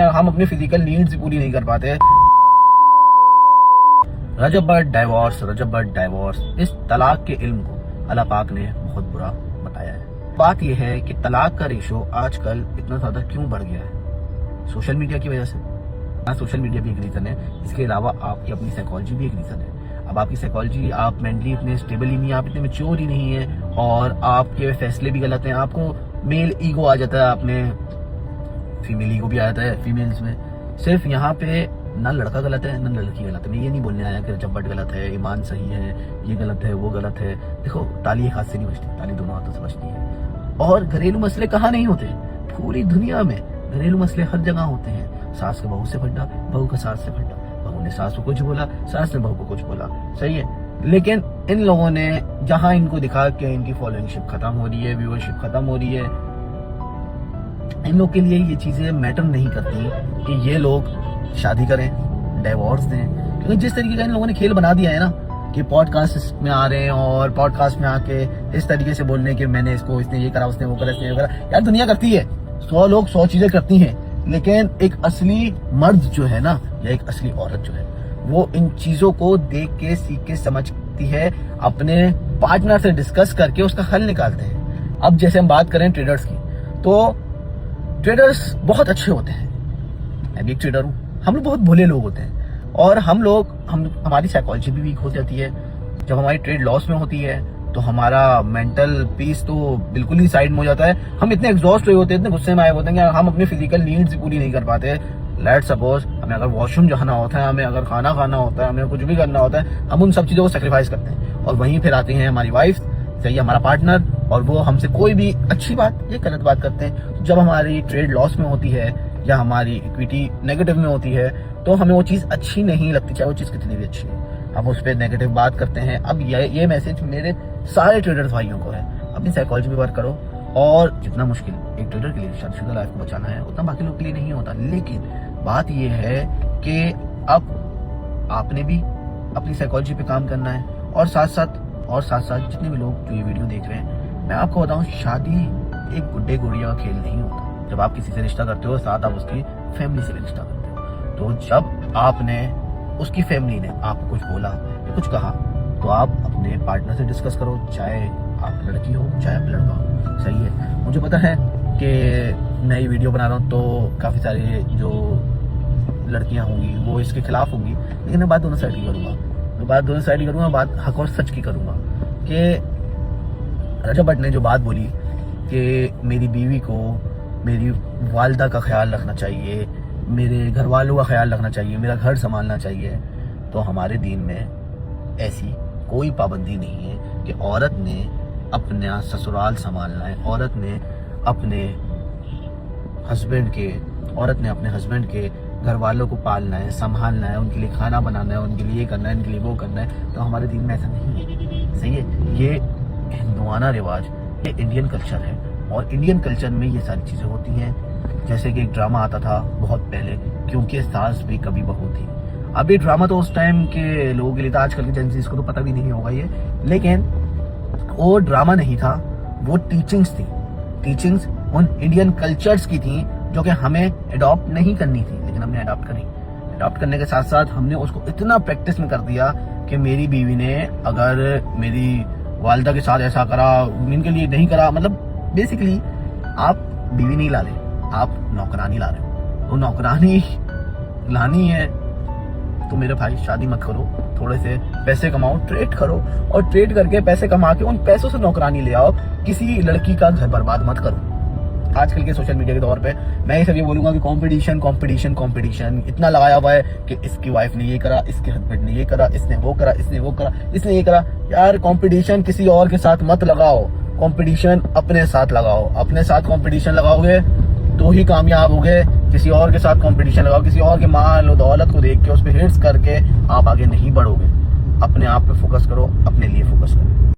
हम अपनी physical needs पूरी नहीं कर पाते। रजब बट डाइवोर्स इस तलाक के इल्म को अल्लाह पाक ने बहुत बुरा बताया है। बात यह है कि तलाक का रेशो आजकल इतना ज्यादा क्यों बढ़ गया है? सोशल मीडिया की वजह से। सोशल मीडिया भी एक रीजन है, इसके अलावा आपकी अपनी साइकोलॉजी भी एक रीजन है। अब आपकी साइकोलॉजी, आप मेंटली इतने स्टेबल ही नहीं है, आप इतने मैच्योर ही नहीं है और आपके फैसले भी गलत हैं। आपको मेल ईगो आ जाता है, आपने फीमेल ईगो भी आ जाता है फीमेल्स में। सिर्फ यहाँ पे ना लड़का गलत है ना लड़की गलत है। मैं ये नहीं बोलने आया कि रजब बट गलत है, ईमान सही है, ये गलत है, वो गलत है। देखो, ताली एक हाथ से नहीं बजती, ताली दोनों हाथों से बजती है। और घरेलू मसले कहाँ नहीं होते? पूरी दुनिया में घरेलू मसले हर जगह होते हैं। सास का बहू से फटा, बहू का सास से फटा, बहू ने सास को कुछ बोला, सास ने बहू को कुछ बोला, सही है। लेकिन इन लोगों ने जहां इनको दिखा कि इनकी फॉलोइंगशिप खत्म हो रही है, व्यूअरशिप खत्म हो रही है, इन लोग के लिए ये चीजें मैटर नहीं करती कि ये लोग शादी करें, डिवोर्स दें। क्योंकि जिस तरीके का इन लोगों ने खेल बना दिया है ना कि पॉडकास्ट में आ रहे हैं और पॉडकास्ट में आके इस तरीके से बोलने कि मैंने इसको, इसने ये करा, उसने वो करा, इसने ये करा। यार दुनिया करती है, 100 लोग 100 चीजें करती हैं, लेकिन एक असली मर्द जो है ना, या एक असली औरत जो है, वो इन चीजों को देख के, सीख के, समझती है, अपने पार्टनर से डिस्कस करके उसका हल निकालते हैं। अब जैसे हम बात करें ट्रेडर्स की, तो ट्रेडर्स बहुत अच्छे होते हैं। मैं भी एक ट्रेडर हूँ। हम लोग बहुत भोले लोग होते हैं और हमारी साइकोलॉजी भी वीक हो जाती है। जब हमारी ट्रेड लॉस में होती है तो हमारा मेंटल पीस तो बिल्कुल ही साइड में हो जाता है। हम इतने एग्जॉस्ट हुए होते हैं, इतने गुस्से में आए होते हैं कि हम अपनी फिजिकल नीड्स पूरी नहीं कर पाते। लेट्स सपोज हमें अगर वॉशरूम जाना होता है, हमें अगर खाना खाना होता है, हमें कुछ भी करना होता है, हम उन सब चीजों को सेक्रीफाइस करते हैं। और वहीं फिर आती हैं हमारी वाइफ, सही है, हमारा पार्टनर, और वो हमसे कोई भी अच्छी बात या गलत बात करते हैं। जब हमारी ट्रेड लॉस में होती है या हमारी इक्विटी नेगेटिव में होती है तो हमें वो चीज अच्छी नहीं लगती, चाहे वो चीज कितनी भी अच्छी है, हम उस पर नेगेटिव बात करते हैं। अब ये मैसेज मेरे सारे ट्रेडर्स भाइयों को है, अपनी साइकोलॉजी पे वर्क करो। और जितना मुश्किल एक ट्रेडर के लिए शादीशुदा लाइफ को बचाना है, उतना बाकी लोगों के लिए नहीं होता। लेकिन बात ये है कि अब आपने भी अपनी साइकोलॉजी पे काम करना है। और साथ साथ जितने भी लोग जो ये वीडियो देख रहे हैं, मैं आपको बताऊं, शादी एक गुड्डे गुड़िया का खेल नहीं होता। जब आप किसी से रिश्ता करते हो, साथ आप उसकी फैमिली से भी रिश्ता करते हो, तो जब आपने, उसकी फैमिली ने आपको कुछ बोला या कुछ कहा, तो आप अपने पार्टनर से डिस्कस करो, चाहे आप लड़की हो चाहे आप लड़का हो, सही है। मुझे पता है कि मैं ये वीडियो बना रहा हूँ तो काफी सारे जो लड़कियां होंगी वो इसके खिलाफ होंगी, लेकिन मैं बात दोनों साइड की करूंगा। बात हक और सच की करूंगा कि रजब बट ने जो बात बोली कि मेरी बीवी को मेरी वालिदा का ख्याल रखना चाहिए, मेरे घर वालों का ख्याल रखना चाहिए, मेरा घर संभालना चाहिए, तो हमारे दीन में ऐसी कोई पाबंदी नहीं है कि औरत ने अपना ससुराल संभालना है, औरत ने अपने हस्बैंड के घर वालों को पालना है, संभालना है, उनके लिए खाना बनाना है, उनके लिए ये करना है, उनके लिए वो करना है। तो हमारे दीन में ऐसा नहीं है, सही है। ये हिंदुआना रिवाज, ये इंडियन कल्चर है और इंडियन कल्चर में ये सारी चीजें होती हैं। जैसे कि एक ड्रामा आता था बहुत पहले, क्योंकि सास भी कभी बहू थी। अब ये ड्रामा तो उस टाइम के लोगों के लिए था, आजकल के जेंजीज को तो पता भी नहीं होगा ये, लेकिन वो ड्रामा नहीं था, वो टीचिंग्स थी। टीचिंग्स उन इंडियन कल्चर्स की थी जो कि हमें अडॉप्ट नहीं करनी थी, लेकिन हमने अडॉप्ट करी। अडॉप्ट करने के साथ साथ हमने उसको इतना प्रैक्टिस में कर दिया कि मेरी बीवी ने अगर मेरी वालिदा के साथ ऐसा करा, इनके लिए नहीं करा, मतलब बेसिकली आप बीवी नहीं ला रहे, आप नौकरानी ला रहे हो। तो नौकरानी लानी है तो मेरे भाई शादी मत करो, थोड़े से पैसे कमाओ, ट्रेड करो, और ट्रेड करके पैसे कमा के उन पैसों से नौकरानी ले आओ। किसी लड़की का घर बर्बाद मत करो। आजकल के सोशल मीडिया के दौर पे मैं ये सब ये बोलूंगा कि कंपटीशन इतना लगाया हुआ है कि इसकी वाइफ ने ये करा, इसके हस्बैंड ने ये करा, इसने वो करा, इसने वो करा, इसने ये करा। यार कंपटीशन किसी और के साथ मत लगाओ, कंपटीशन अपने साथ लगाओ। अपने साथ कंपटीशन लगाओगे तो ही कामयाब होगे। किसी और के साथ कंपटीशन लगाओ, किसी और के माल और दौलत को देख के उस पर हिट्स करके आप आगे नहीं बढ़ोगे। अपने आप पे फोकस करो, अपने लिए फोकस करो।